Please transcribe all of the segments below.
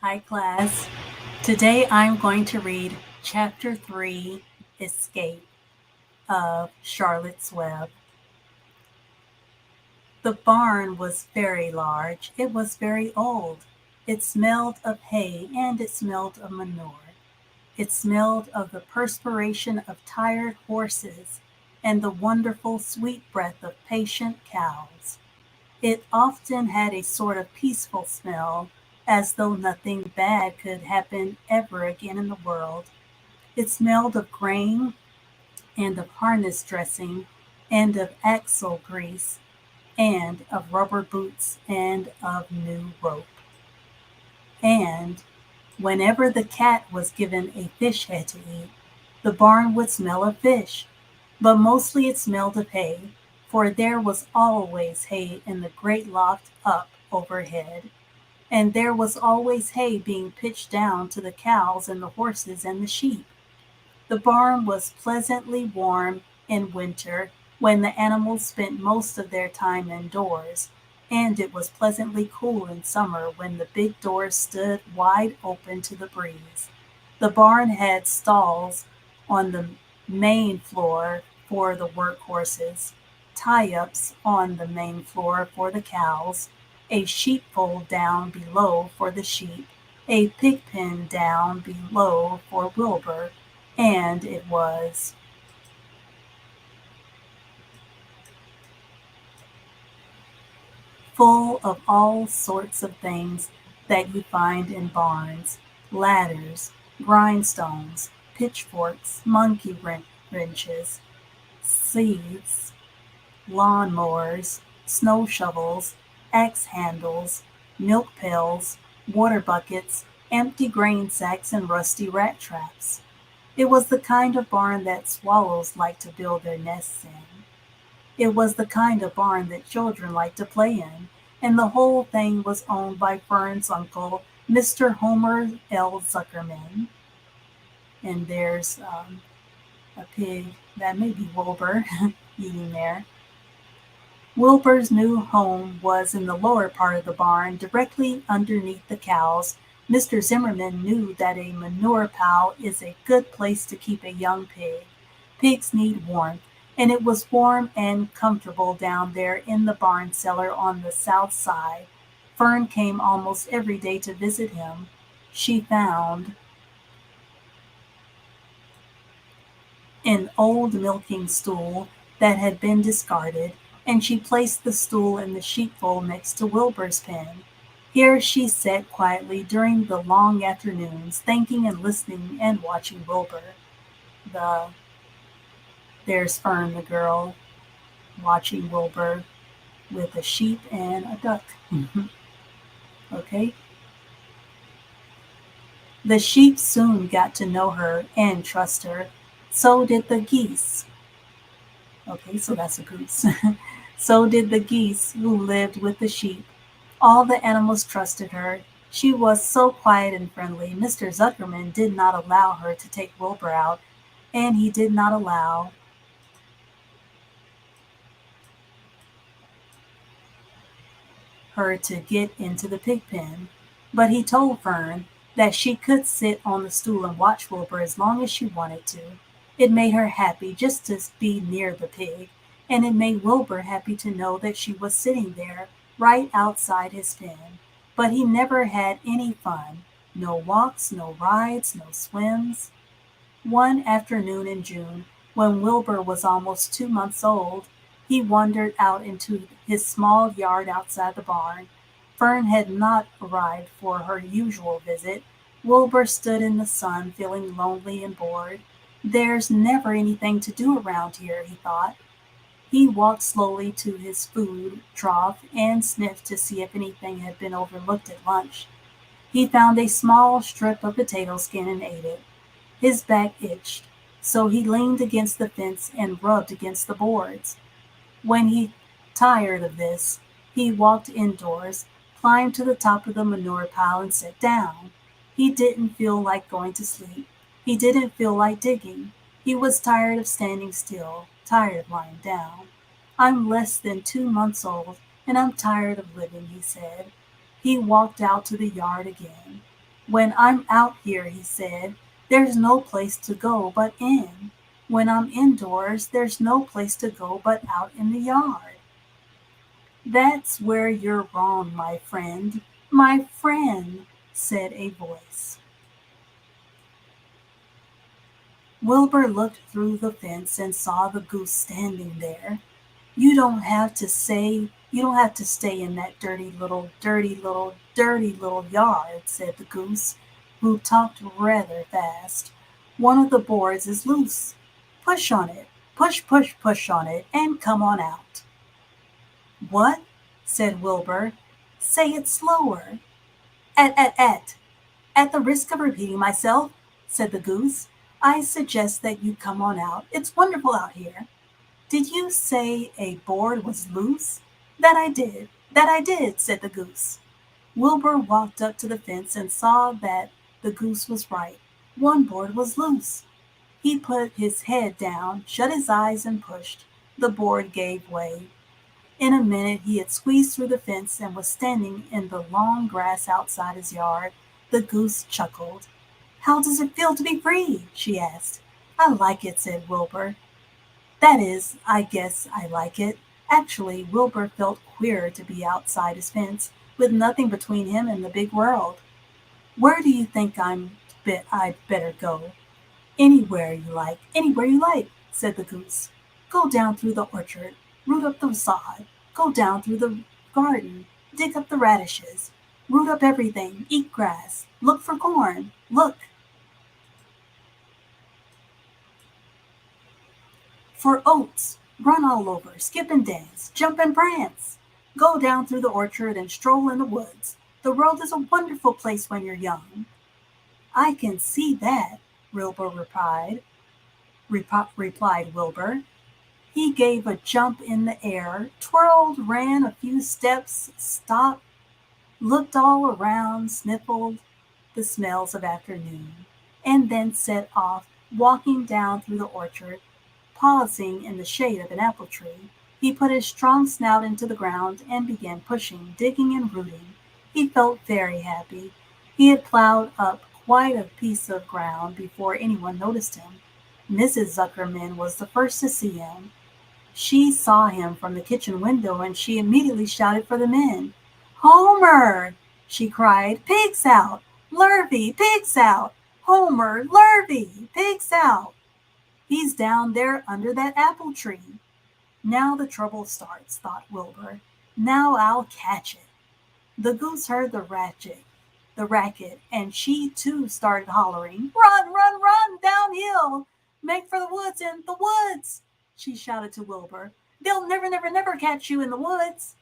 Hi class. Today I'm going to read Chapter 3, Escape of Charlotte's Web. The barn was very large. It was very old. It smelled of hay and it smelled of manure. It smelled of the perspiration of tired horses and the wonderful sweet breath of patient cows. It often had a sort of peaceful smell, as though nothing bad could happen ever again in the world. It smelled of grain, and of harness dressing, and of axle grease, and of rubber boots, and of new rope. And whenever the cat was given a fish head to eat, the barn would smell of fish, but mostly it smelled of hay, for there was always hay in the great loft up overhead, and there was always hay being pitched down to the cows and the horses and the sheep. The barn was pleasantly warm in winter, when the animals spent most of their time indoors, and it was pleasantly cool in summer when the big doors stood wide open to the breeze. The barn had stalls on the main floor for the work horses, tie-ups on the main floor for the cows, a sheepfold down below for the sheep, a pig pen down below for Wilbur, and it was full of all sorts of things that you find in barns: ladders, grindstones, pitchforks, monkey wrenches, seeds, lawn mowers, snow shovels, axe handles, milk pails, water buckets, empty grain sacks, and rusty rat traps. It was the kind of barn that swallows like to build their nests in. It was the kind of barn that children like to play in, and the whole thing was owned by Fern's uncle, Mr. Homer L. Zuckerman. And there's a pig, that may be Wilbur, eating there. Wilbur's new home was in the lower part of the barn, directly underneath the cows. Mr. Zimmerman knew that a manure pile is a good place to keep a young pig. Pigs need warmth, and it was warm and comfortable down there in the barn cellar on the south side. Fern came almost every day to visit him. She found an old milking stool that had been discarded, and she placed the stool in the sheepfold next to Wilbur's pen. Here she sat quietly during the long afternoons, thinking and listening and watching Wilbur. There's Fern, the girl, watching Wilbur with a sheep and a duck. Okay? The sheep soon got to know her and trust her. So did the geese. Okay, so that's a goose. So did the geese who lived with the sheep. All the animals trusted her. She was so quiet and friendly. Mr. Zuckerman did not allow her to take Wilbur out, and he did not allow her to get into the pig pen. But he told Fern that she could sit on the stool and watch Wilbur as long as she wanted to. It made her happy just to be near the pig, and it made Wilbur happy to know that she was sitting there right outside his pen. But he never had any fun. No walks, no rides, no swims. One afternoon in June, when Wilbur was almost 2 months old, he wandered out into his small yard outside the barn. Fern had not arrived for her usual visit. Wilbur stood in the sun, feeling lonely and bored. There's never anything to do around here, he thought. He walked slowly to his food trough and sniffed to see if anything had been overlooked at lunch. He found a small strip of potato skin and ate it. His back itched, so he leaned against the fence and rubbed against the boards. When he tired of this, he walked indoors, climbed to the top of the manure pile, and sat down. He didn't feel like going to sleep. He didn't feel like digging. He was tired of standing still, tired of lying down. I'm less than 2 months old, and I'm tired of living, he said. He walked out to the yard again. When I'm out here, he said, there's no place to go but in. When I'm indoors, there's no place to go but out in the yard. That's where you're wrong, my friend. My friend, said a voice. Wilbur looked through the fence and saw the goose standing there. You don't have to stay in that dirty little yard, said the goose, who talked rather fast. One of the boards is loose. Push on it, push on it, and come on out. What? Said Wilbur. Say it slower. At. At the risk of repeating myself, said the goose, I suggest that you come on out. It's wonderful out here. Did you say a board was loose? That I did, said the goose. Wilbur walked up to the fence and saw that the goose was right. One board was loose. He put his head down, shut his eyes, and pushed. The board gave way. In a minute he had squeezed through the fence and was standing in the long grass outside his yard. The goose chuckled. How does it feel to be free? She asked. I like it, said Wilbur. That is, I guess I like it. Actually, Wilbur felt queer to be outside his fence, with nothing between him and the big world. Where do you think I'd better go? Anywhere you like, said the goose. Go down through the orchard, root up the sod, go down through the garden, dig up the radishes, root up everything, eat grass, look for corn, look for oats, run all over, skip and dance, jump and prance. Go down through the orchard and stroll in the woods. The world is a wonderful place when you're young. I can see that, Wilbur replied Wilbur. He gave a jump in the air, twirled, ran a few steps, stopped, looked all around, sniffled the smells of afternoon, and then set off, walking down through the orchard, pausing in the shade of an apple tree. He put his strong snout into the ground and began pushing, digging, and rooting. He felt very happy. He had plowed up quite a piece of ground before anyone noticed him. Mrs. Zuckerman was the first to see him. She saw him from the kitchen window and she immediately shouted for the men. Homer! She cried. Pigs out! Lurvy! Pigs out! Homer! Lurvy! Pigs out! He's down there under that apple tree. Now the trouble starts, thought Wilbur. Now I'll catch it. The goose heard the racket, and she too started hollering, run, downhill! Make for the woods and the woods! She shouted to Wilbur. They'll never catch you in the woods.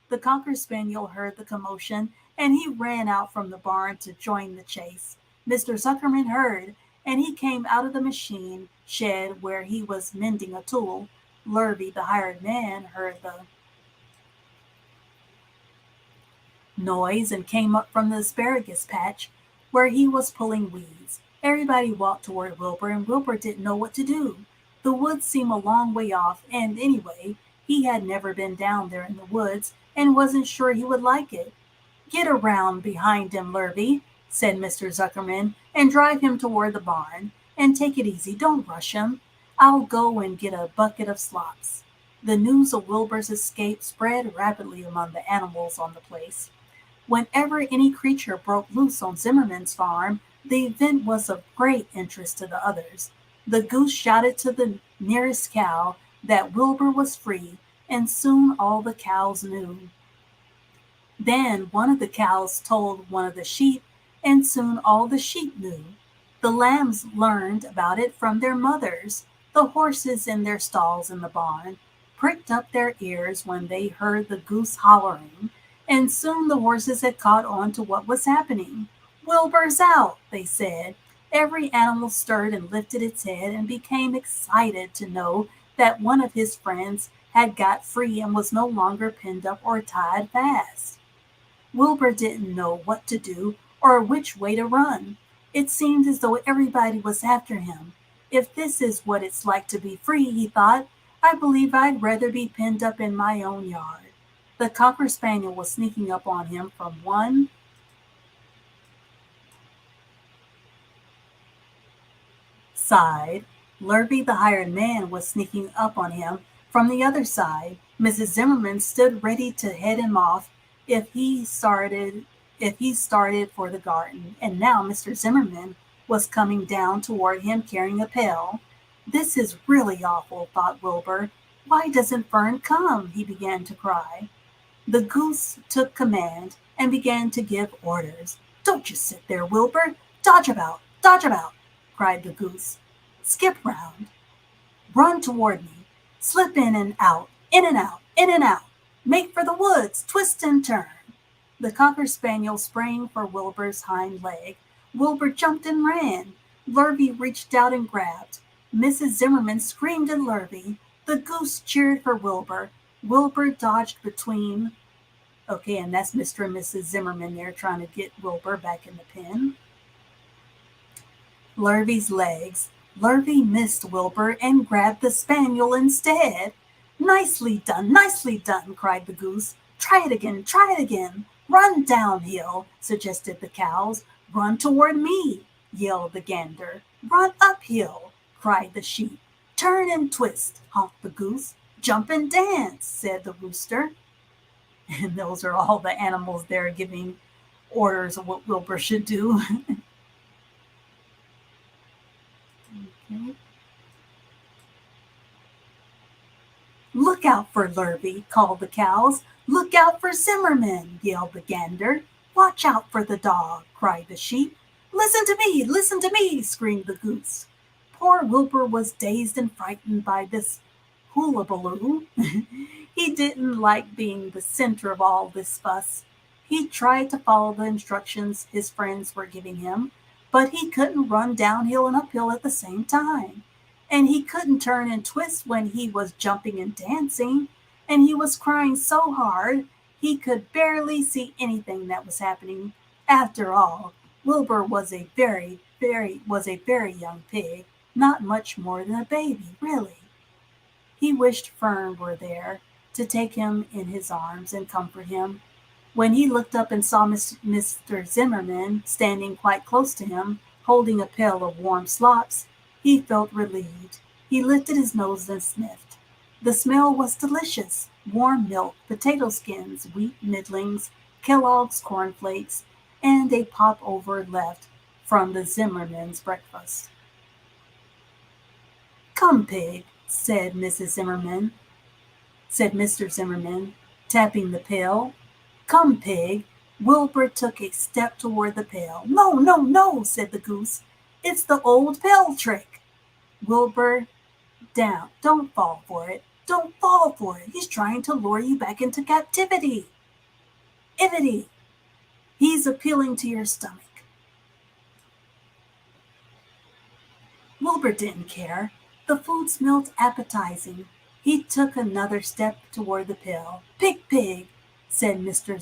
The Cocker Spaniel heard the commotion, and he ran out from the barn to join the chase. Mr. Zuckerman heard, and he came out of the machine shed where he was mending a tool. Lurvy, the hired man, heard the noise and came up from the asparagus patch where he was pulling weeds. Everybody walked toward Wilbur, and Wilbur didn't know what to do. The woods seemed a long way off, and anyway, he had never been down there in the woods and wasn't sure he would like it. Get around behind him, Lurvy, said Mr. Zuckerman, and drive him toward the barn. And take it easy, don't rush him. I'll go and get a bucket of slops. The news of Wilbur's escape spread rapidly among the animals on the place. Whenever any creature broke loose on Zimmerman's farm, the event was of great interest to the others. The goose shouted to the nearest cow that Wilbur was free, and soon all the cows knew. Then one of the cows told one of the sheep, and soon all the sheep knew. The lambs learned about it from their mothers. The horses in their stalls in the barn pricked up their ears when they heard the goose hollering, and soon the horses had caught on to what was happening. Wilbur's out, they said. Every animal stirred and lifted its head and became excited to know that one of his friends had got free and was no longer pinned up or tied fast. Wilbur didn't know what to do or which way to run. It seemed as though everybody was after him. If this is what it's like to be free, he thought, I believe I'd rather be pinned up in my own yard. The Cocker Spaniel was sneaking up on him from one side. Lurvy, the hired man, was sneaking up on him from the other side. Mrs. Zimmerman stood ready to head him off if he started for the garden, and now Mr. Zimmerman was coming down toward him carrying a pail. This is really awful, thought Wilbur. Why doesn't Fern come? He began to cry. The goose took command and began to give orders. Don't you sit there, Wilbur. Dodge about, cried the goose. Skip round. Run toward me. Slip in and out, in and out, in and out. Make for the woods, twist and turn. The cocker spaniel sprang for Wilbur's hind leg. Wilbur jumped and ran. Lurvy reached out and grabbed. Mrs. Zimmerman screamed at Lurvy. The goose cheered for Wilbur. Wilbur dodged between. Okay, and that's Mr. and Mrs. Zimmerman there trying to get Wilbur back in the pen. Lurvy's legs. Lurvy missed Wilbur and grabbed the spaniel instead. Nicely done, cried the goose. Try it again. Run downhill, suggested the cows. Run toward me, yelled the gander. Run uphill, cried the sheep. Turn and twist, honked the goose. Jump and dance, said the rooster. And those are all the animals there giving orders of what Wilbur should do. Okay. Look out for Lurvy, called the cows. Look out for Zimmerman, yelled the gander. Watch out for the dog, cried the sheep. Listen to me, screamed the goose. Poor Wilbur was dazed and frightened by this hullabaloo. He didn't like being the center of all this fuss. He tried to follow the instructions his friends were giving him, but he couldn't run downhill and uphill at the same time. And he couldn't turn and twist when he was jumping and dancing, and he was crying so hard he could barely see anything that was happening. After all, Wilbur was a very young pig, not much more than a baby, really. He wished Fern were there to take him in his arms and comfort him. When he looked up and saw Mr. Zimmerman standing quite close to him, holding a pail of warm slops, he felt relieved. He lifted his nose and sniffed. The smell was delicious. Warm milk, potato skins, wheat middlings, Kellogg's cornflakes, and a popover left from the Zimmerman's breakfast. Come, pig, said Mr. Zimmerman, tapping the pail. Come, pig. Wilbur took a step toward the pail. No, said the goose. It's the old pail trick. Wilbur, down. Don't fall for it. He's trying to lure you back into captivity. Ivity. He's appealing to your stomach. Wilbur didn't care. The food smelled appetizing. He took another step toward the pail. Pig, said Mr.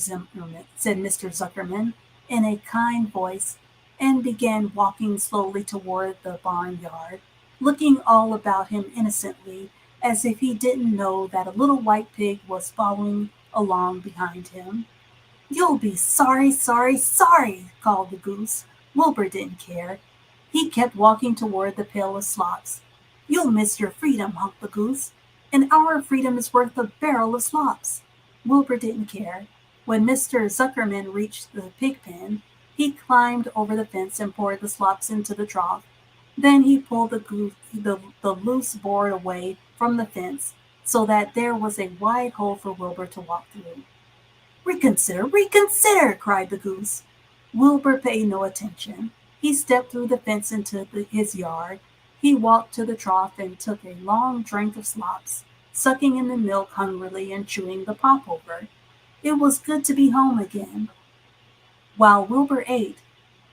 Zuckerman in a kind voice, and began walking slowly toward the barnyard, looking all about him innocently, as if he didn't know that a little white pig was following along behind him. You'll be sorry, called the goose. Wilbur didn't care. He kept walking toward the pail of slops. You'll miss your freedom, honked the goose. An hour of freedom is worth a barrel of slops. Wilbur didn't care. When Mr. Zuckerman reached the pig pen, he climbed over the fence and poured the slops into the trough. Then he pulled the loose board away from the fence so that there was a wide hole for Wilbur to walk through. Reconsider, cried the goose. Wilbur paid no attention. He stepped through the fence into his yard. He walked to the trough and took a long drink of slops, sucking in the milk hungrily and chewing the popover. It was good to be home again. While Wilbur ate,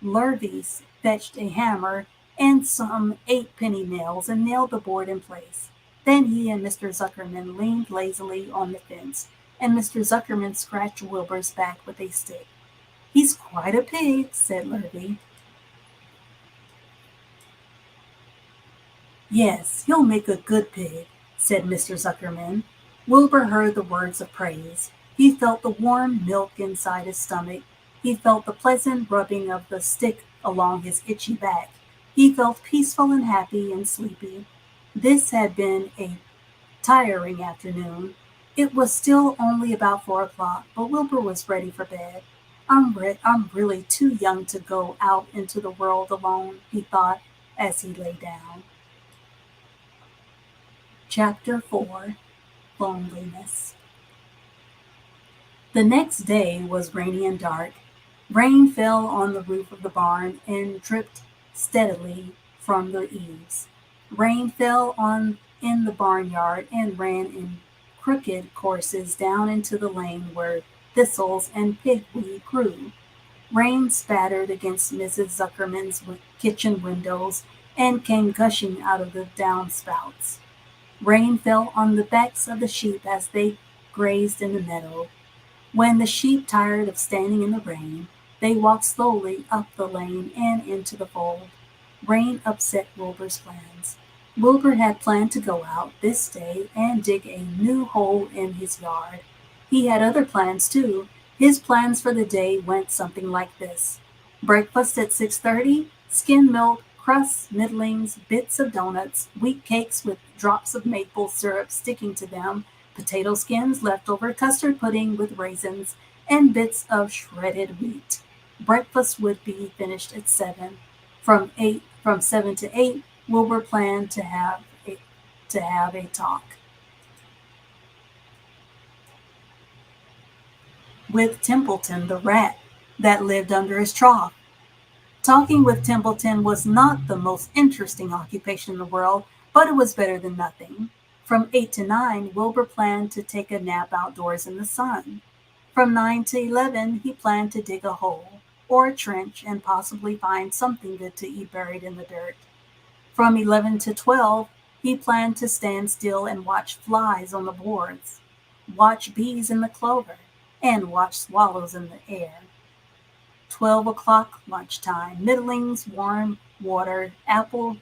Lurvy fetched a hammer and some 8-penny nails and nailed the board in place. Then he and Mr. Zuckerman leaned lazily on the fence, and Mr. Zuckerman scratched Wilbur's back with a stick. He's quite a pig, said Lurvy. Yes, he'll make a good pig, said Mr. Zuckerman. Wilbur heard the words of praise. He felt the warm milk inside his stomach. He felt the pleasant rubbing of the stick along his itchy back. He felt peaceful and happy and sleepy. This had been a tiring afternoon. It was still only about 4 o'clock, but Wilbur was ready for bed. I'm really too young to go out into the world alone, he thought as he lay down. Chapter 4. Loneliness. The next day was rainy and dark. Rain fell on the roof of the barn and dripped steadily from the eaves. Rain fell on in the barnyard and ran in crooked courses down into the lane where thistles and pigweed grew. Rain spattered against Mrs. Zuckerman's kitchen windows and came gushing out of the downspouts. Rain fell on the backs of the sheep as they grazed in the meadow. When the sheep tired of standing in the rain, they walked slowly up the lane and into the fold. Rain upset Wilbur's plans. Wilbur had planned to go out this day and dig a new hole in his yard. He had other plans too. His plans for the day went something like this. Breakfast at 6:30, skim milk, crusts, middlings, bits of donuts, wheat cakes with drops of maple syrup sticking to them, potato skins, leftover custard pudding with raisins, and bits of shredded wheat. Breakfast would be finished at 7. From 7 to 8, Wilbur planned to have a talk with Templeton the rat that lived under his trough. Talking with Templeton was not the most interesting occupation in the world, but it was better than nothing. From 8 to 9, Wilbur planned to take a nap outdoors in the sun. From 9 to 11, he planned to dig a hole or a trench and possibly find something good to eat buried in the dirt. From 11 to 12, he planned to stand still and watch flies on the boards, watch bees in the clover, and watch swallows in the air. 12 o'clock lunchtime, middlings, warm water, apple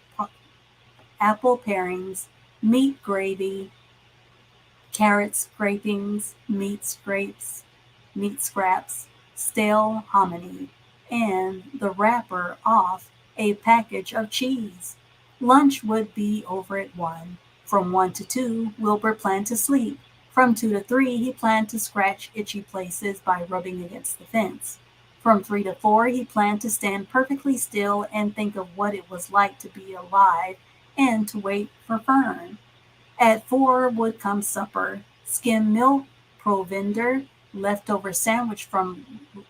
parings, meat gravy, carrot scrapings, meat scraps, stale hominy, and the wrapper off a package of cheese. Lunch would be over at 1. From 1 to 2, Wilbur planned to sleep. From 2 to 3, he planned to scratch itchy places by rubbing against the fence. From 3 to 4, he planned to stand perfectly still and think of what it was like to be alive and to wait for Fern. At 4 would come supper, skim milk, provender, leftover sandwich from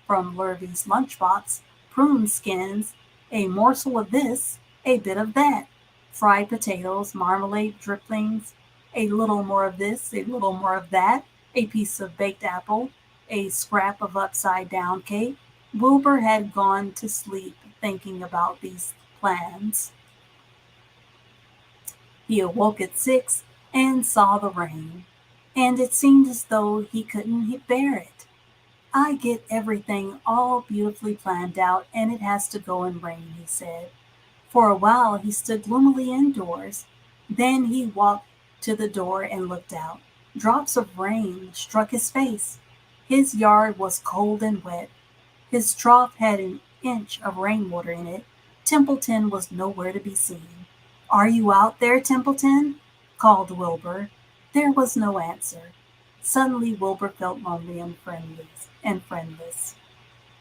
Lurvy's lunchbox, prune skins, a morsel of this, a bit of that, fried potatoes, marmalade drippings, a little more of this, a little more of that, a piece of baked apple, a scrap of upside-down cake. Wilbur had gone to sleep thinking about these plans. He awoke at 6 and saw the rain, and it seemed as though he couldn't bear it. I get everything all beautifully planned out, and it has to go and rain, he said. For a while he stood gloomily indoors. Then he walked to the door and looked out. Drops of rain struck his face. His yard was cold and wet. His trough had an inch of rainwater in it. Templeton was nowhere to be seen. "Are you out there, Templeton?" called Wilbur. There was no answer. Suddenly Wilbur felt lonely and friendless.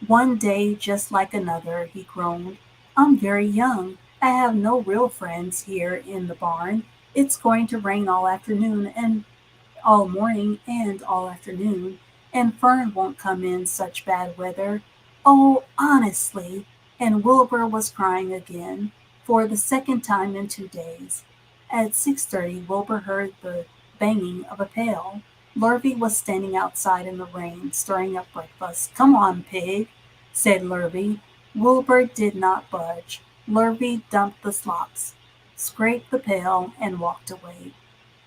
"One day just like another," he groaned. "I'm very young. I have no real friends here in the barn. It's going to rain all afternoon and all morning and all afternoon, and Fern won't come in such bad weather. Oh, honestly," and Wilbur was crying again, for the second time in 2 days. At 6:30, Wilbur heard the banging of a pail. Lurvy was standing outside in the rain, stirring up breakfast. "Come on, pig," said Lurvy. Wilbur did not budge. Lurvy dumped the slops, scraped the pail, and walked away.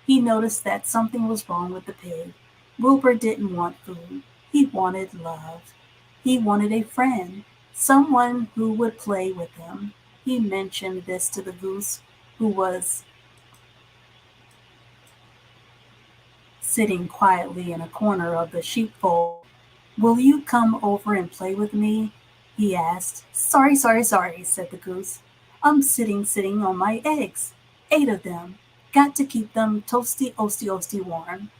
He noticed that something was wrong with the pig. Wilbur didn't want food. He wanted love. He wanted a friend, someone who would play with him. He mentioned this to the goose, who was sitting quietly in a corner of the sheepfold. "Will you come over and play with me?" he asked. Sorry, said the goose. I'm sitting on my eggs. 8 of them. Got to keep them toasty warm.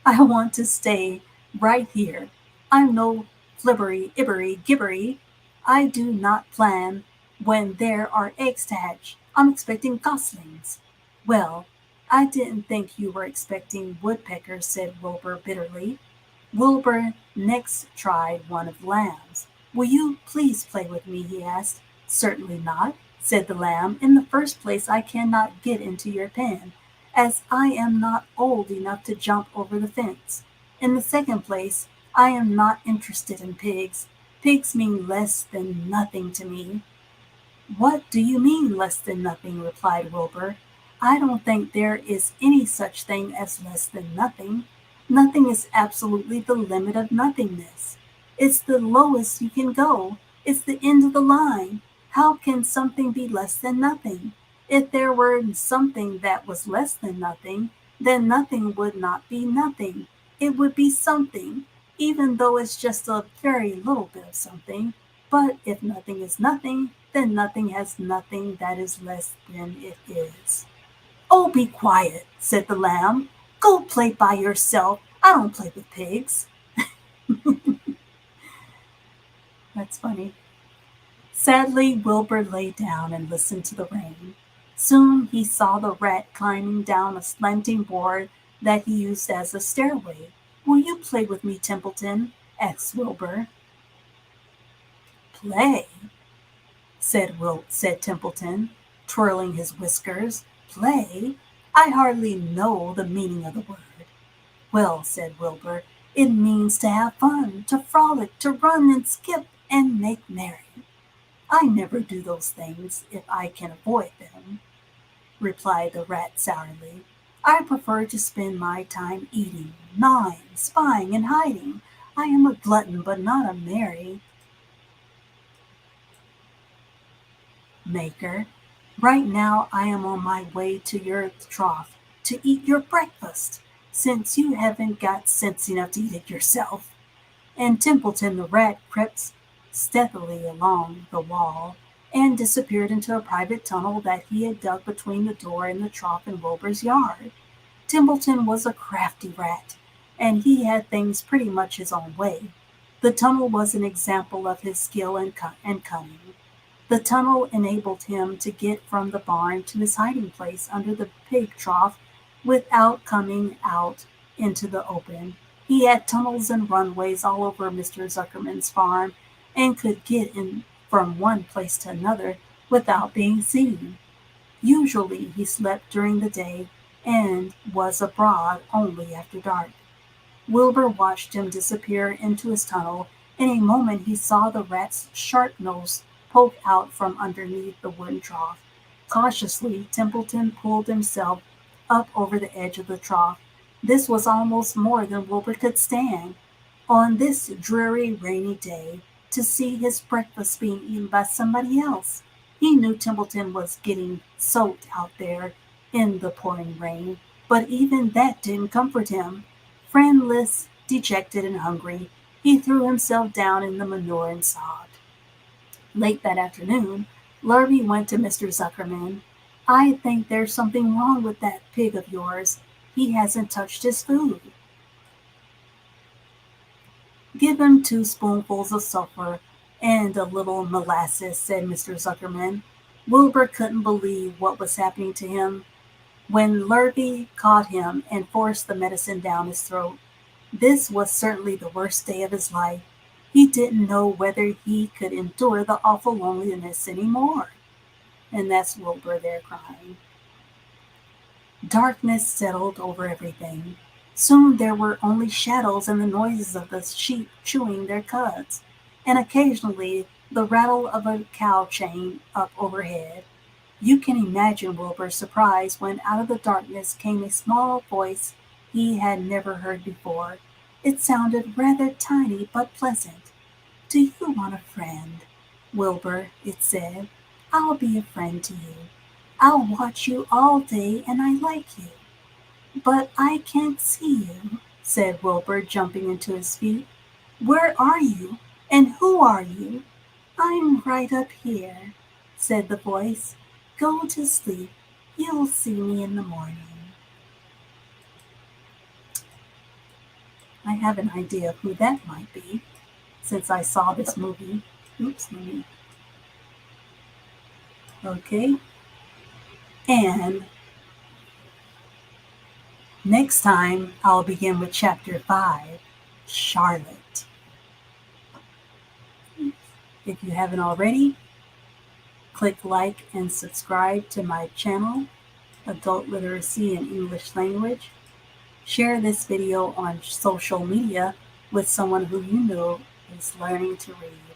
I want to stay right here. I'm no flibbery, ibbery, gibbery. I do not plan when there are eggs to hatch. I'm expecting goslings. Well, I didn't think you were expecting woodpeckers, said Wilbur bitterly. Wilbur next tried one of the lambs. Will you please play with me? He asked. Certainly not, said the lamb. In the first place, I cannot get into your pen, as I am not old enough to jump over the fence. In the second place, I am not interested in pigs. Pigs mean less than nothing to me. What do you mean, less than nothing? Replied Wilbur. I don't think there is any such thing as less than nothing. Nothing is absolutely the limit of nothingness. It's the lowest you can go. It's the end of the line. How can something be less than nothing? If there were something that was less than nothing, then nothing would not be nothing. It would be something, even though it's just a very little bit of something. But if nothing is nothing, then nothing has nothing that is less than it is. Oh, be quiet, said the lamb. Go play by yourself. I don't play with pigs. That's funny. Sadly, Wilbur lay down and listened to the rain. Soon he saw the rat climbing down a slanting board that he used as a stairway. Will you play with me, Templeton? Asked Wilbur. Play, said Templeton, twirling his whiskers. Play? I hardly know the meaning of the word. Well, said Wilbur, it means to have fun, to frolic, to run and skip and make merry. I never do those things if I can avoid them, replied the rat sourly. I prefer to spend my time eating, gnawing, spying, and hiding. I am a glutton, but not a merry maker. Right now I am on my way to your trough to eat your breakfast, since you haven't got sense enough to eat it yourself. And Templeton the rat crept stealthily along the wall and disappeared into a private tunnel that he had dug between the door and the trough in Wilbur's yard. Templeton was a crafty rat, and he had things pretty much his own way. The tunnel was an example of his skill and cunning. The tunnel enabled him to get from the barn to his hiding place under the pig trough without coming out into the open. He had tunnels and runways all over Mr. Zuckerman's farm and could get in from one place to another without being seen. Usually he slept during the day and was abroad only after dark. Wilbur watched him disappear into his tunnel. In a moment he saw the rat's sharp nose poke out from underneath the wooden trough. Cautiously, Templeton pulled himself up over the edge of the trough. This was almost more than Wilbur could stand. On this dreary, rainy day, to see his breakfast being eaten by somebody else. He knew Templeton was getting soaked out there in the pouring rain, but even that didn't comfort him. Friendless, dejected, and hungry, he threw himself down in the manure and sobbed. Late that afternoon, Lurvy went to Mr. Zuckerman. I think there's something wrong with that pig of yours. He hasn't touched his food. Give him 2 spoonfuls of sulfur and a little molasses, said Mr. Zuckerman. Wilbur couldn't believe what was happening to him when Lurvy caught him and forced the medicine down his throat. This was certainly the worst day of his life. He didn't know whether he could endure the awful loneliness any more. And that's Wilbur there crying. Darkness settled over everything. Soon there were only shadows and the noises of the sheep chewing their cuds, and occasionally the rattle of a cow chain up overhead. You can imagine Wilbur's surprise when out of the darkness came a small voice he had never heard before. It sounded rather tiny but pleasant. Do you want a friend, Wilbur? It said. I'll be a friend to you. I'll watch you all day and I like you. But I can't see you, said Wilbur, jumping into his feet. Where are you? And who are you? I'm right up here, said the voice. Go to sleep. You'll see me in the morning. I have an idea of who that might be, since I saw this movie. Oops, okay. And next time, I'll begin with Chapter 5, Charlotte. If you haven't already, click like and subscribe to my channel, Adult Literacy and English Language. Share this video on social media with someone who you know is learning to read.